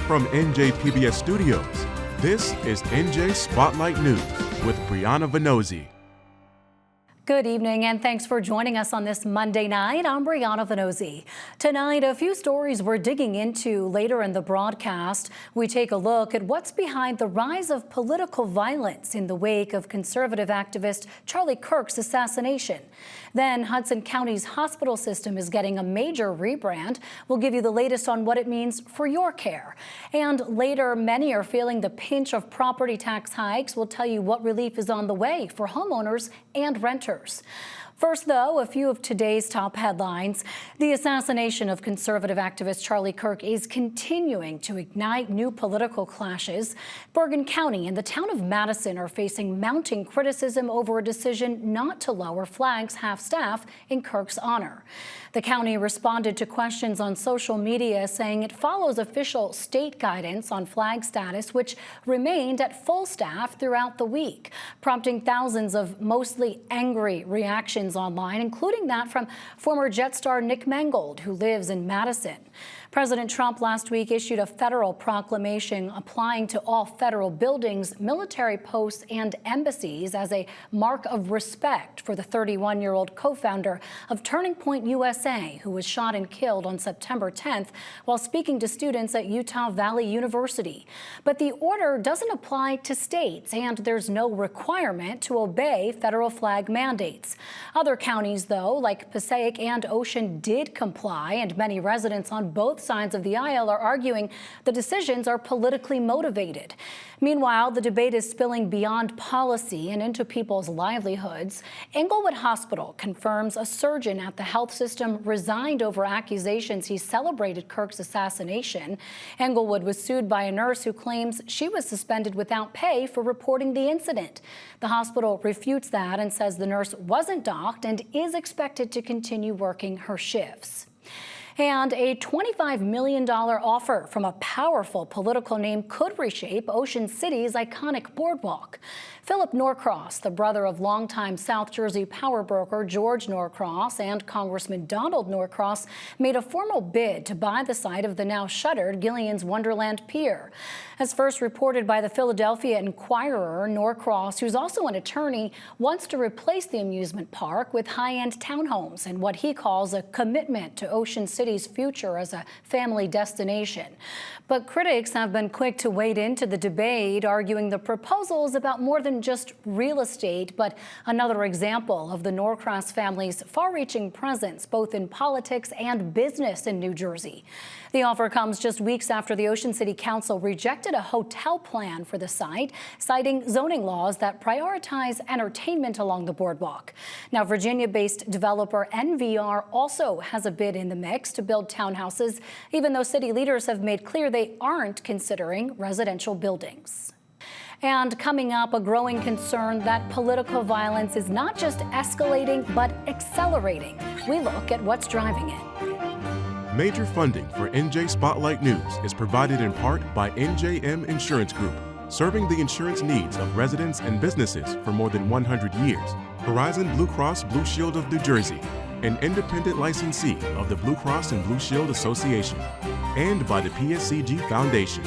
From NJPBS Studios, this is NJ Spotlight News with Brianna Vannozzi. Good evening and thanks for joining us on this Monday night. I'm Brianna Vannozzi. Tonight, a few stories we're digging into later in the broadcast. We take a look at what's behind the rise of political violence in the wake of conservative activist Charlie Kirk's assassination. Then Hudson County's hospital system is getting a major rebrand. We'll give you the latest on what it means for your care. And later, many are feeling the pinch of property tax hikes. We'll tell you what relief is on the way for homeowners and renters. First, though, a few of today's top headlines. The assassination of conservative activist Charlie Kirk is continuing to ignite new political clashes. Bergen County and the town of Madison are facing mounting criticism over a decision not to lower flags half-staff in Kirk's honor. The county responded to questions on social media, saying it follows official state guidance on flag status, which remained at full staff throughout the week, prompting thousands of mostly angry reactions online, including that from former Jetstar Nick Mangold, who lives in Madison. President Trump last week issued a federal proclamation applying to all federal buildings, military posts, and embassies as a mark of respect for the 31-year-old co-founder of Turning Point USA, who was shot and killed on September 10th while speaking to students at Utah Valley University. But the order doesn't apply to states, and there's no requirement to obey federal flag mandates. Other counties, though, like Passaic and Ocean, did comply, and many residents on both sides of the aisle are arguing the decisions are politically motivated. Meanwhile, the debate is spilling beyond policy and into people's livelihoods. Englewood Hospital confirms a surgeon at the health system resigned over accusations he celebrated Kirk's assassination. Englewood was sued by a nurse who claims she was suspended without pay for reporting the incident. The hospital refutes that and says the nurse wasn't docked and is expected to continue working her shifts. And a $25 million offer from a powerful political name could reshape Ocean City's iconic boardwalk. Philip Norcross, the brother of longtime South Jersey power broker George Norcross and Congressman Donald Norcross, made a formal bid to buy the site of the now shuttered Gillian's Wonderland Pier. As first reported by the Philadelphia Inquirer, Norcross, who's also an attorney, wants to replace the amusement park with high-end townhomes and what he calls a commitment to Ocean City's future as a family destination. But critics have been quick to wade into the debate, arguing the proposal is about more than just real estate, but another example of the Norcross family's far-reaching presence both in politics and business in New Jersey. The offer comes just weeks after the Ocean City Council rejected a hotel plan for the site, citing zoning laws that prioritize entertainment along the boardwalk. Now, Virginia-based developer NVR also has a bid in the mix to build townhouses, even though city leaders have made clear they aren't considering residential buildings. And coming up, a growing concern that political violence is not just escalating, but accelerating. We look at what's driving it. Major funding for NJ Spotlight News is provided in part by NJM Insurance Group, serving the insurance needs of residents and businesses for more than 100 years. Horizon Blue Cross Blue Shield of New Jersey, an independent licensee of the Blue Cross and Blue Shield Association, and by the PSCG Foundation.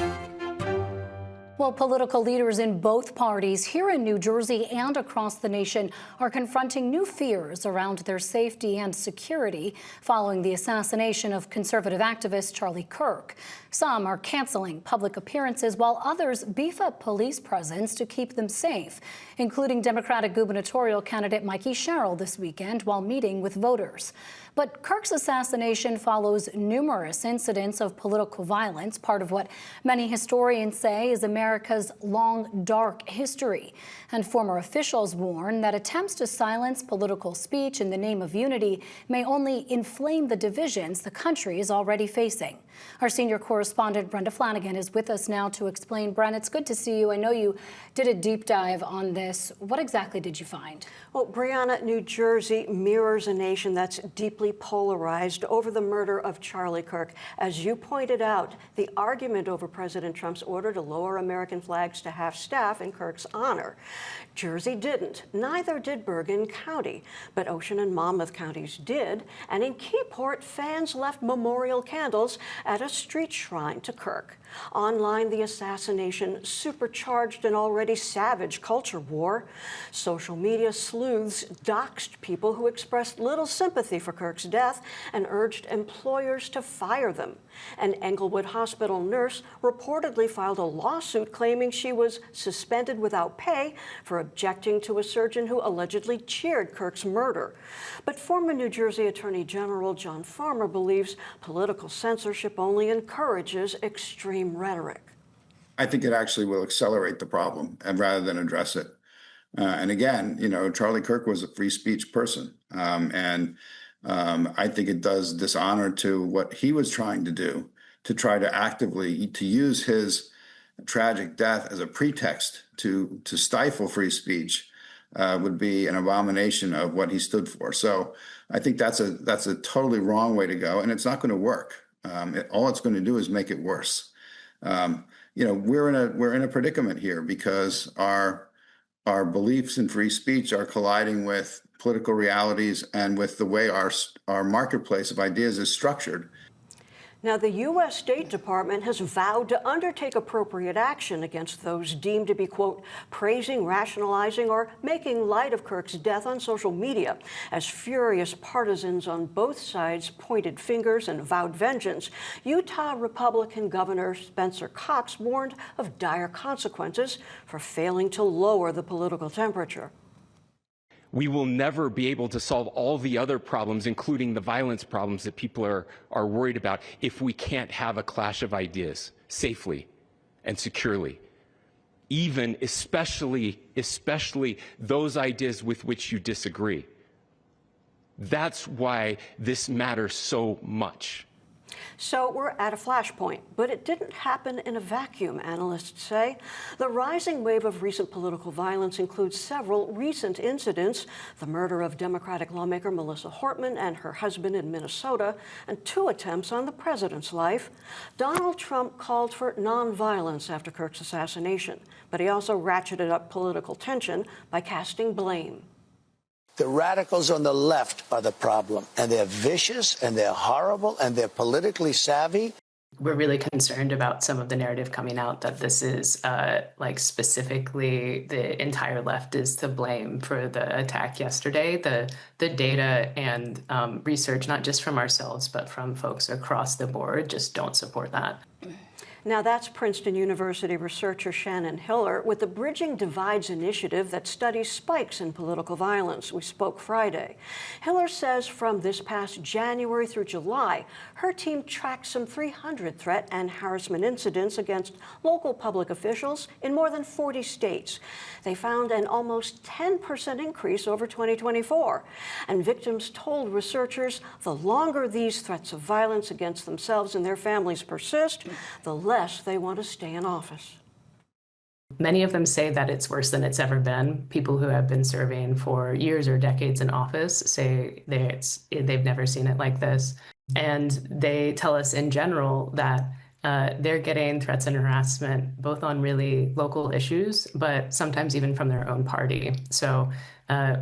Well, political leaders in both parties here in New Jersey and across the nation are confronting new fears around their safety and security following the assassination of conservative activist Charlie Kirk. Some are canceling public appearances while others beef up police presence to keep them safe, including Democratic gubernatorial candidate Mikey Sherrill this weekend while meeting with voters. But Kirk's assassination follows numerous incidents of political violence, part of what many historians say is America's long, dark history. And former officials warn that attempts to silence political speech in the name of unity may only inflame the divisions the country is already facing. Our senior correspondent, Brenda Flanagan, is with us now to explain. Brenda, it's good to see you. I know you did a deep dive on this. What exactly did you find? Well, Brianna, New Jersey mirrors a nation that's deeply polarized over the murder of Charlie Kirk. As you pointed out, the argument over President Trump's order to lower American flags to half-staff in Kirk's honor. Jersey didn't. Neither did Bergen County. But Ocean and Monmouth counties did. And in Keyport, fans left memorial candles at a street shrine to Kirk. Online, the assassination supercharged an already savage culture war. Social media sleuths doxed people who expressed little sympathy for Kirk's death and urged employers to fire them. An Englewood Hospital nurse reportedly filed a lawsuit claiming she was suspended without pay for objecting to a surgeon who allegedly cheered Kirk's murder. But former New Jersey Attorney General John Farmer believes political censorship only encourages extreme rhetoric. I think it actually will accelerate the problem and rather than address it. And again, Charlie Kirk was a free speech person. I think it does dishonor to what he was trying to do, to try to actively to use his tragic death as a pretext to stifle free speech would be an abomination of what he stood for. So I think that's a totally wrong way to go, and it's not going to work. All it's going to do is make it worse. We're in a predicament here because our beliefs in free speech are colliding with political realities and with the way our marketplace of ideas is structured. Now, the U.S. State Department has vowed to undertake appropriate action against those deemed to be, quote, praising, rationalizing, or making light of Kirk's death on social media, as furious partisans on both sides pointed fingers and vowed vengeance. Utah Republican Governor Spencer Cox warned of dire consequences for failing to lower the political temperature. We will never be able to solve all the other problems, including the violence problems that people are worried about, if we can't have a clash of ideas safely and securely. Even, especially those ideas with which you disagree. That's why this matters so much. So we're at a flashpoint, but it didn't happen in a vacuum, analysts say. The rising wave of recent political violence includes several recent incidents: the murder of Democratic lawmaker Melissa Hortman and her husband in Minnesota, and 2 attempts on the president's life. Donald Trump called for nonviolence after Kirk's assassination, but he also ratcheted up political tension by casting blame. The radicals on the left are the problem, and they're vicious, and they're horrible, and they're politically savvy. We're really concerned about some of the narrative coming out that this is specifically the entire left is to blame for the attack yesterday. The data and research, not just from ourselves, but from folks across the board, just don't support that. Now, that's Princeton University researcher Shannon Hiller with the Bridging Divides initiative that studies spikes in political violence. We spoke Friday. Hiller says from this past January through July, her team tracked some 300 threat and harassment incidents against local public officials in more than 40 states. They found an almost 10% increase over 2024. And victims told researchers the longer these threats of violence against themselves and their families persist, the less they want to stay in office. Many of them say that it's worse than it's ever been. People who have been serving for years or decades in office say they've never seen it like this. And they tell us in general that they're getting threats and harassment both on really local issues, but sometimes even from their own party. So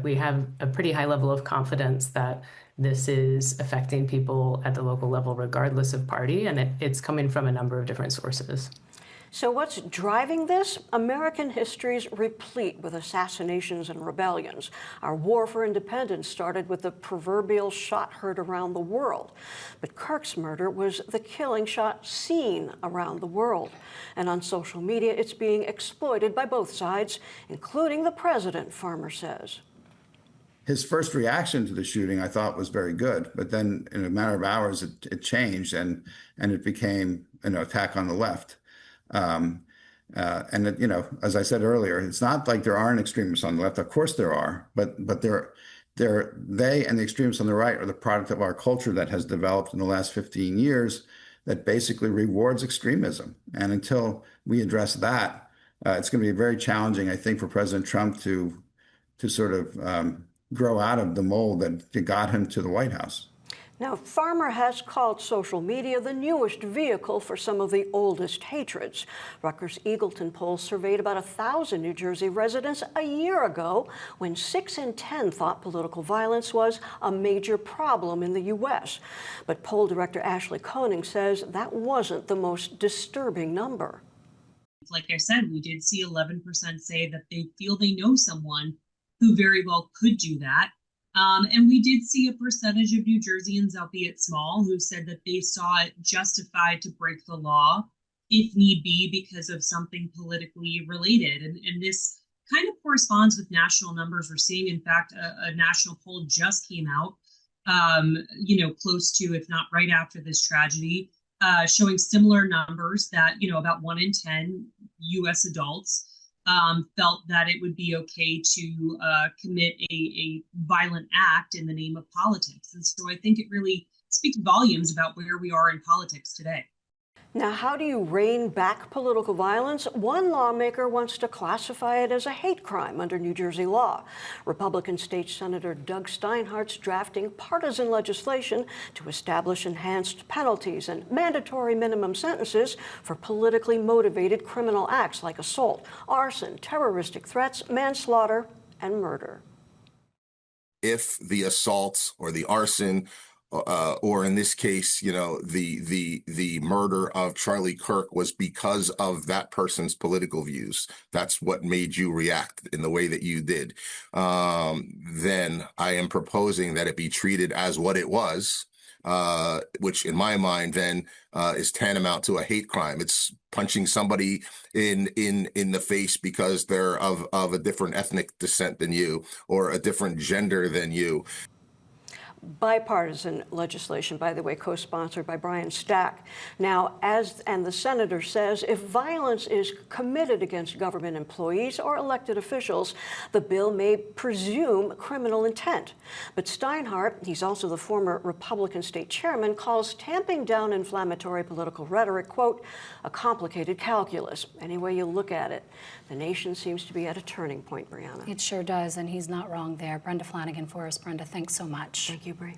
we have a pretty high level of confidence that this is affecting people at the local level regardless of party, and it's coming from a number of different sources. So what's driving this? American history is replete with assassinations and rebellions. Our war for independence started with the proverbial shot heard around the world. But Kirk's murder was the killing shot seen around the world. And on social media, it's being exploited by both sides, including the president, Farmer says. His first reaction to the shooting, I thought, was very good. But then in a matter of hours, it changed and it became an attack on the left. As I said earlier, it's not like there aren't extremists on the left. Of course there are, but they and the extremists on the right are the product of our culture that has developed in the last 15 years that basically rewards extremism. And until we address that, it's going to be very challenging, I think, for President Trump to sort of grow out of the mold that got him to the White House. Now, Farmer has called social media the newest vehicle for some of the oldest hatreds. Rutgers Eagleton polls surveyed about 1,000 New Jersey residents a year ago when 6 in 10 thought political violence was a major problem in the U.S. But poll director Ashley Koenig says that wasn't the most disturbing number. Like I said, we did see 11% say that they feel they know someone who very well could do that. And we did see a percentage of New Jerseyans, albeit small, who said that they saw it justified to break the law if need be because of something politically related. And this kind of corresponds with national numbers we're seeing. In fact, a national poll just came out, close to, if not right after this tragedy, showing similar numbers that, about 1 in 10 U.S. adults felt that it would be okay to commit a violent act in the name of politics. And so I think it really speaks volumes about where we are in politics today. Now, how do you rein back political violence? One lawmaker wants to classify it as a hate crime under New Jersey law. Republican State Senator Doug Steinhardt's drafting partisan legislation to establish enhanced penalties and mandatory minimum sentences for politically motivated criminal acts like assault, arson, terroristic threats, manslaughter, and murder. If the assault or the arson or in this case, the murder of Charlie Kirk was because of that person's political views. That's what made you react in the way that you did. Then I am proposing that it be treated as what it was, which in my mind then is tantamount to a hate crime. It's punching somebody in the face because they're of a different ethnic descent than you or a different gender than you. Bipartisan legislation, by the way, co-sponsored by Brian Stack. Now, and the senator says, if violence is committed against government employees or elected officials, the bill may presume criminal intent. But Steinhardt, he's also the former Republican state chairman, calls tamping down inflammatory political rhetoric, quote, a complicated calculus. Any way you look at it, the nation seems to be at a turning point, Brianna. It sure does, and he's not wrong there. Brenda Flanagan for us. Brenda, thanks so much. Thank you, Bri.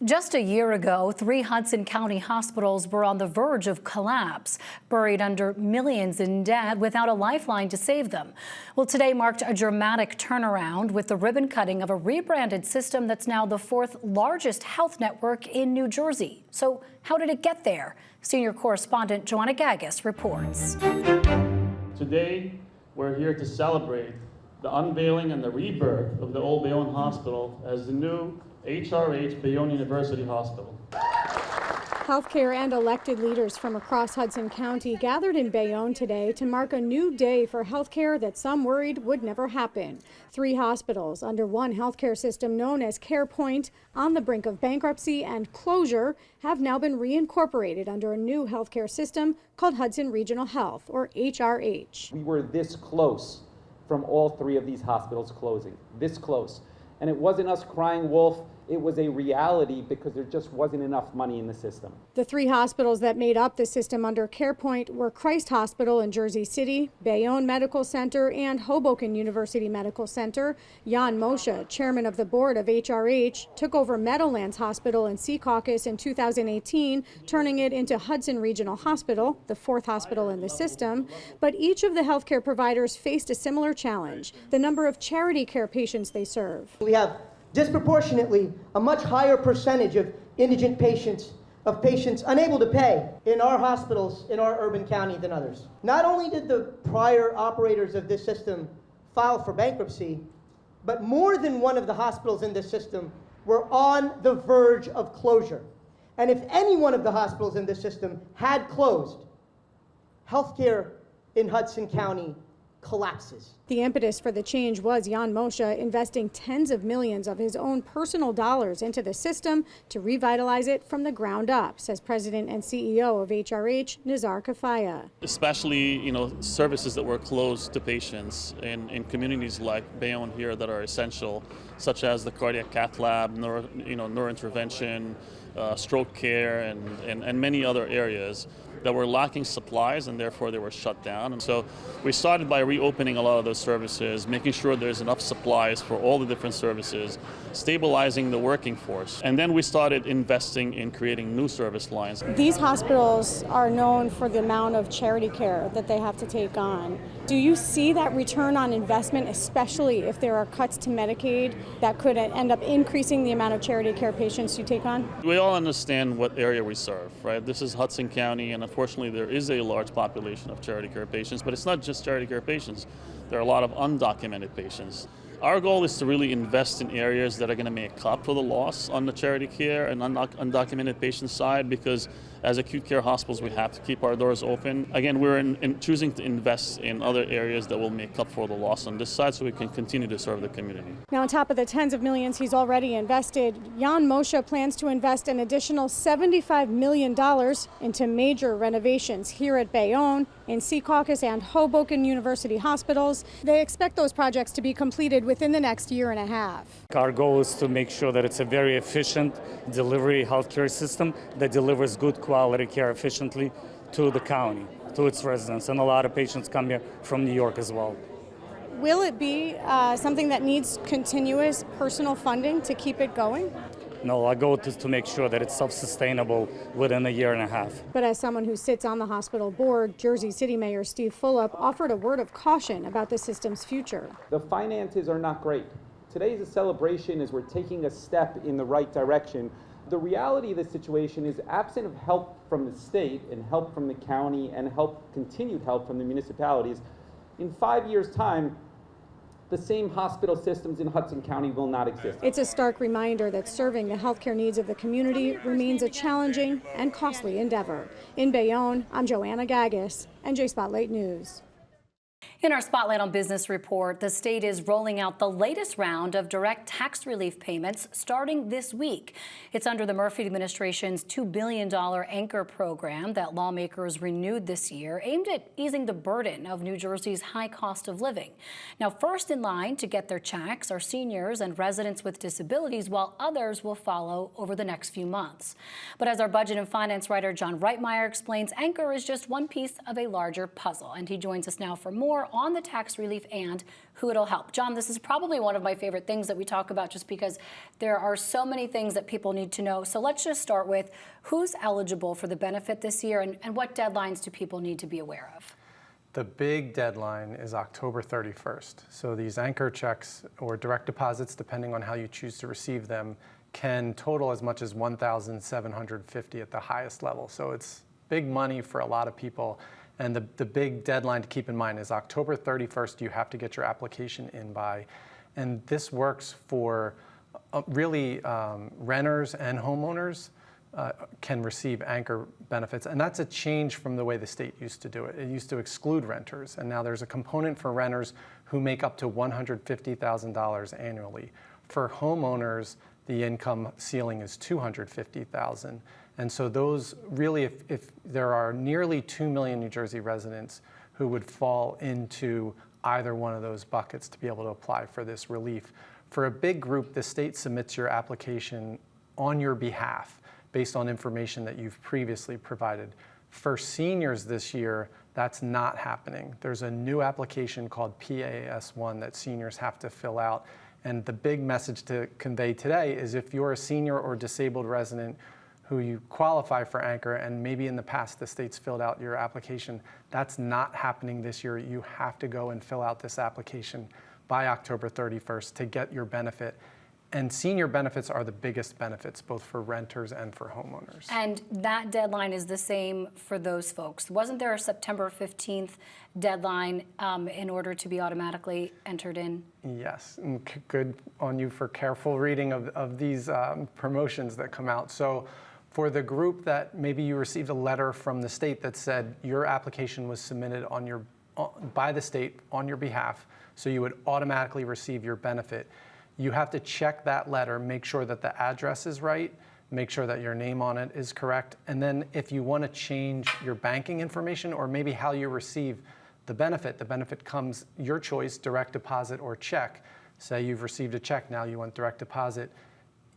Just a year ago, 3 Hudson County hospitals were on the verge of collapse, buried under millions in debt without a lifeline to save them. Well, today marked a dramatic turnaround with the ribbon cutting of a rebranded system that's now the 4th largest health network in New Jersey. So how did it get there? Senior correspondent Joanna Gagis reports. Today, we're here to celebrate the unveiling and the rebirth of the old Bayonne Hospital as the new HRH Bayonne University Hospital. Healthcare and elected leaders from across Hudson County gathered in Bayonne today to mark a new day for healthcare that some worried would never happen. 3 hospitals under one healthcare system known as CarePoint, on the brink of bankruptcy and closure, have now been reincorporated under a new healthcare system called Hudson Regional Health, or HRH. We were this close from all 3 of these hospitals closing, this close. And it wasn't us crying wolf, it was a reality because there just wasn't enough money in the system. The 3 hospitals that made up the system under CarePoint were Christ Hospital in Jersey City, Bayonne Medical Center, and Hoboken University Medical Center. Jan Moshe, chairman of the board of HRH, took over Meadowlands Hospital in Secaucus in 2018, turning it into Hudson Regional Hospital, the 4th hospital in the system. But each of the healthcare providers faced a similar challenge: the number of charity care patients they serve. We have disproportionately a much higher percentage of indigent patients, of patients unable to pay in our hospitals in our urban county than others. Not only did the prior operators of this system file for bankruptcy, but more than one of the hospitals in this system were on the verge of closure. And if any one of the hospitals in this system had closed, healthcare in Hudson County collapses. The impetus for the change was Jan Moshe investing tens of millions of his own personal dollars into the system to revitalize it from the ground up, says President and CEO of HRH, Nizar Kafaya. Especially, services that were closed to patients in communities like Bayonne here that are essential, such as the cardiac cath lab, neurointervention, stroke care, and many other areas that were lacking supplies, and therefore they were shut down. And so we started by reopening a lot of those services, making sure there's enough supplies for all the different services stabilizing the working force. And then we started investing in creating new service lines. These hospitals are known for the amount of charity care that they have to take on. Do you see that return on investment, especially if there are cuts to Medicaid that could end up increasing the amount of charity care patients you take on? We all understand what area we serve, right? This is Hudson County, and unfortunately there is a large population of charity care patients, but it's not just charity care patients. There are a lot of undocumented patients. Our goal is to really invest in areas that are going to make up for the loss on the charity care and undocumented patient side, because as acute care hospitals, we have to keep our doors open. Again, we're choosing to invest in other areas that will make up for the loss on this side so we can continue to serve the community. Now, on top of the tens of millions he's already invested, Jan Moshe plans to invest an additional $75 million into major renovations here at Bayonne, in Secaucus and Hoboken University hospitals. They expect those projects to be completed within the next year and a half. Our goal is to make sure that it's a very efficient delivery healthcare system that delivers good quality care efficiently to the county, to its residents. And a lot of patients come here from New York as well. Will it be something that needs continuous personal funding to keep it going? No, our goal is to make sure that it's self-sustainable within a year and a half. But as someone who sits on the hospital board, Jersey City Mayor Steve Fulop offered a word of caution about the system's future. The finances are not great. Today is a celebration as we're taking a step in the right direction. The reality of the situation is, absent of help from the state and help from the county and continued help from the municipalities, in 5 years' time, the same hospital systems in Hudson County will not exist. It's a stark reminder that serving the healthcare needs of the community remains a challenging and costly endeavor. In Bayonne, I'm Joanna Gagis, NJ Spotlight News. In our Spotlight on Business report, the state is rolling out the latest round of direct tax relief payments starting this week. It's under the Murphy administration's $2 billion anchor program that lawmakers renewed this year, aimed at easing the burden of New Jersey's high cost of living. Now, first in line to get their checks are seniors and residents with disabilities, while others will follow over the next few months. But as our budget and finance writer John Reitmeyer explains, Anchor is just one piece of a larger puzzle, and he joins us now for more on the tax relief and who it'll help. John, this is probably one of my favorite things that we talk about, just because there are so many things that people need to know. So let's just start with who's eligible for the benefit this year, and what deadlines do people need to be aware of? The big deadline is October 31st. So these anchor checks or direct deposits, depending on how you choose to receive them, can total as much as $1,750 at the highest level. So it's big money for a lot of people. And the big deadline to keep in mind is October 31st, you have to get your application in by. And this works for really renters and homeowners can receive anchor benefits. And that's a change from the way the state used to do it. It used to exclude renters. And now there's a component for renters who make up to $150,000 annually. For homeowners, the income ceiling is $250,000. And so those really, if there are nearly 2 million New Jersey residents who would fall into either one of those buckets to be able to apply for this relief. For a big group, the state submits your application on your behalf based on information that you've previously provided. For seniors this year, that's not happening. There's a new application called PAS1 that seniors have to fill out. And the big message to convey today is if you're a senior or disabled resident who you qualify for Anchor, and maybe in the past the state's filled out your application, that's not happening this year. You have to go and fill out this application by October 31st to get your benefit. And senior benefits are the biggest benefits, both for renters and for homeowners. And that deadline is the same for those folks. Wasn't there a September 15th deadline in order to be automatically entered in? Yes, and good on you for careful reading of these promotions that come out. So for the group that maybe you received a letter from the state that said your application was submitted by the state on your behalf, so you would automatically receive your benefit, you have to check that letter, make sure that the address is right, make sure that your name on it is correct, and then if you want to change your banking information or maybe how you receive the benefit comes your choice, direct deposit or check. Say you've received a check, now you want direct deposit.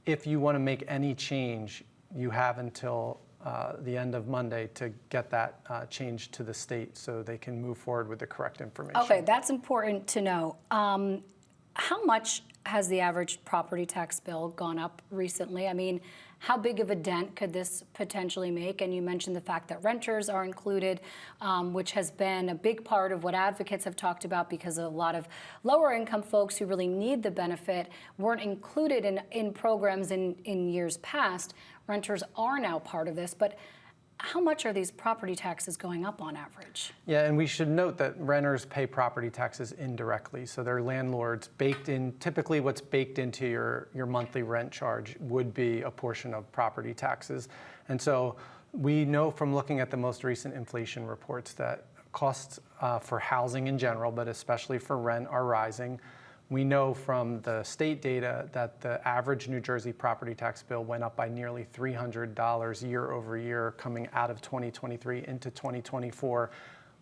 If you want to make any change, you have until the end of Monday to get that changed to the state so they can move forward with the correct information. Okay, that's important to know. How much has the average property tax bill gone up recently? I mean, how big of a dent could this potentially make? And you mentioned the fact that renters are included, which has been a big part of what advocates have talked about, because a lot of lower income folks who really need the benefit weren't included in programs in years past. Renters are now part of this, but how much are these property taxes going up on average? Yeah, and we should note that renters pay property taxes indirectly. So their landlords baked in, typically what's baked into your monthly rent charge would be a portion of property taxes. And so we know from looking at the most recent inflation reports that costs for housing in general, but especially for rent, are rising. We know from the state data that the average New Jersey property tax bill went up by nearly $300 year over year coming out of 2023 into 2024.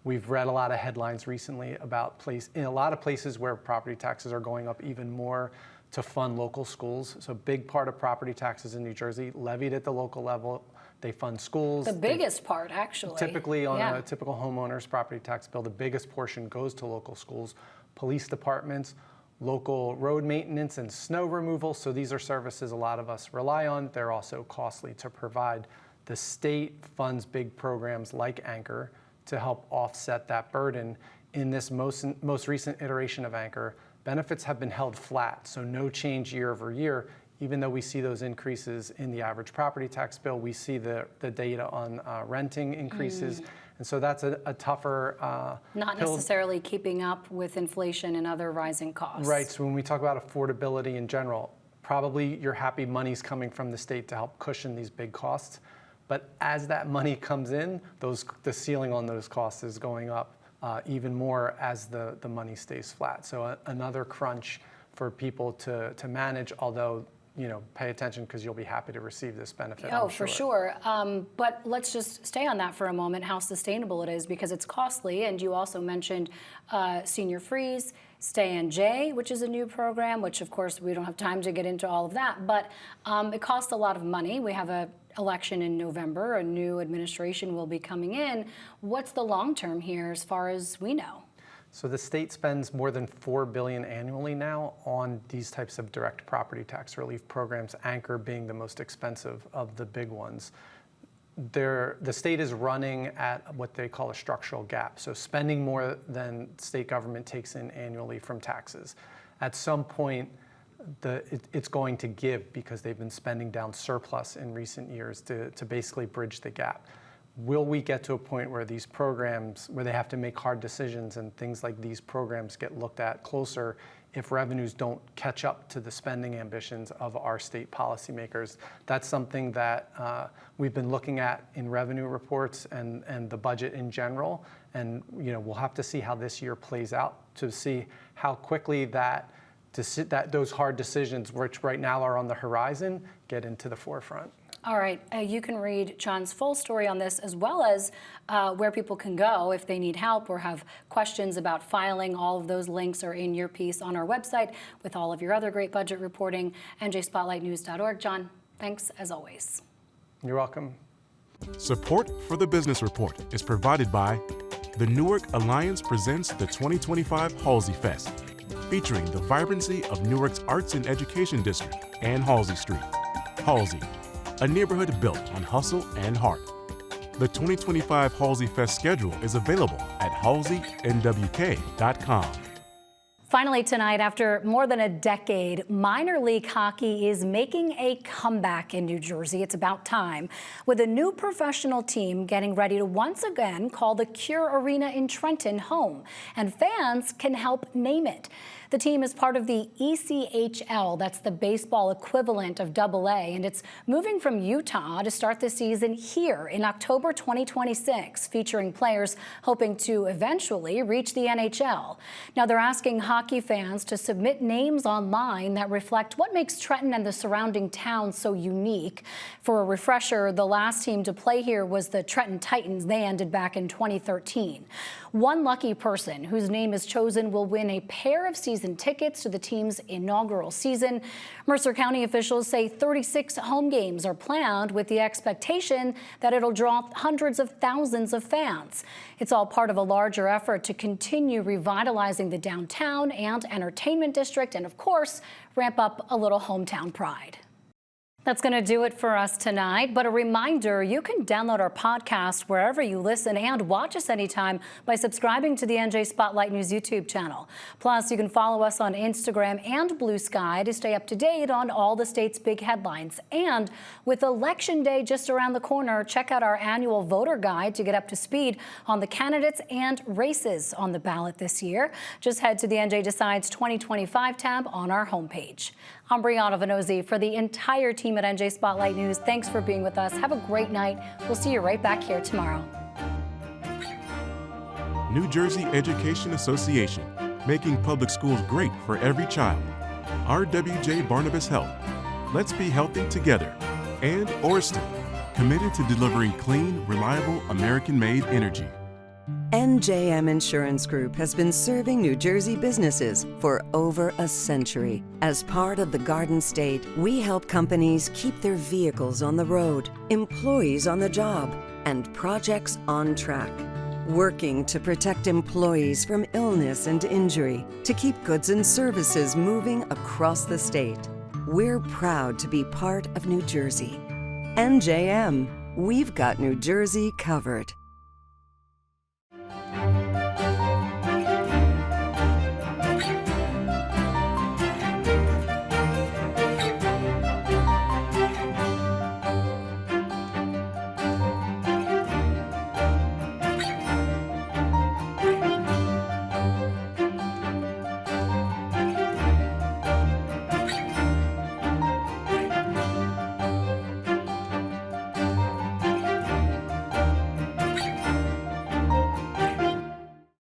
We've read a lot of headlines recently about in a lot of places where property taxes are going up even more to fund local schools. So a big part of property taxes in New Jersey levied at the local level. They fund schools. The biggest part, actually. Typically on a typical homeowner's property tax bill, the biggest portion goes to local schools, police departments, local road maintenance and snow removal. So these are services a lot of us rely on. They're also costly to provide. The state funds big programs like Anchor to help offset that burden. In this most recent iteration of Anchor, benefits have been held flat, so no change year over year. Even though we see those increases in the average property tax bill, we see the data on renting increases. And so that's a tougher not necessarily keeping up with inflation and other rising costs. Right. So when we talk about affordability in general, probably you're happy money's coming from the state to help cushion these big costs. But as that money comes in, the ceiling on those costs is going up even more as the money stays flat. So another crunch for people to manage, although pay attention because you'll be happy to receive this benefit. Oh, for sure. But let's just stay on that for a moment, how sustainable it is, because it's costly. And you also mentioned Senior Freeze, Stay in J, which is a new program, which of course we don't have time to get into all of that, but it costs a lot of money. We have an election in November, a new administration will be coming in. What's the long term here as far as we know? So the state spends more than $4 billion annually now on these types of direct property tax relief programs, Anchor being the most expensive of the big ones. The state is running at what they call a structural gap, so spending more than state government takes in annually from taxes. At some point, it's going to give because they've been spending down surplus in recent years to basically bridge the gap. Will we get to a point where these programs, where they have to make hard decisions and things like these programs get looked at closer if revenues don't catch up to the spending ambitions of our state policymakers? That's something that we've been looking at in revenue reports and the budget in general. And we'll have to see how this year plays out to see how quickly those hard decisions, which right now are on the horizon, get into the forefront. All right, you can read John's full story on this, as well as where people can go if they need help or have questions about filing. All of those links are in your piece on our website with all of your other great budget reporting, njspotlightnews.org. John, thanks as always. You're welcome. Support for the Business Report is provided by the Newark Alliance presents the 2025 Halsey Fest, featuring the vibrancy of Newark's Arts and Education District and Halsey Street. Halsey, a neighborhood built on hustle and heart. The 2025 Halsey Fest schedule is available at halseynwk.com. Finally tonight, after more than a decade, minor league hockey is making a comeback in New Jersey. It's about time, with a new professional team getting ready to once again call the Cure Arena in Trenton home, and fans can help name it. The team is part of the ECHL, that's the baseball equivalent of AA, and it's moving from Utah to start the season here in October 2026, featuring players hoping to eventually reach the NHL. Now they're asking hockey fans to submit names online that reflect what makes Trenton and the surrounding towns so unique. For a refresher, the last team to play here was the Trenton Titans. They ended back in 2013. One lucky person whose name is chosen will win a pair of season season tickets to the team's inaugural season. Mercer County officials say 36 home games are planned with the expectation that it'll draw hundreds of thousands of fans. It's all part of a larger effort to continue revitalizing the downtown and entertainment district and, of course, ramp up a little hometown pride. That's going to do it for us tonight. But a reminder, you can download our podcast wherever you listen and watch us anytime by subscribing to the NJ Spotlight News YouTube channel. Plus, you can follow us on Instagram and Blue Sky to stay up to date on all the state's big headlines. And with Election Day just around the corner, check out our annual voter guide to get up to speed on the candidates and races on the ballot this year. Just head to the NJ Decides 2025 tab on our homepage. I'm Brianna Vannozzi for the entire team at NJ Spotlight News. Thanks for being with us. Have a great night. We'll see you right back here tomorrow. New Jersey Education Association, making public schools great for every child. RWJ Barnabas Health, let's be healthy together. And Orston, committed to delivering clean, reliable, American-made energy. NJM Insurance Group has been serving New Jersey businesses for over a century. As part of the Garden State, we help companies keep their vehicles on the road, employees on the job, and projects on track. Working to protect employees from illness and injury, to keep goods and services moving across the state. We're proud to be part of New Jersey. NJM, we've got New Jersey covered.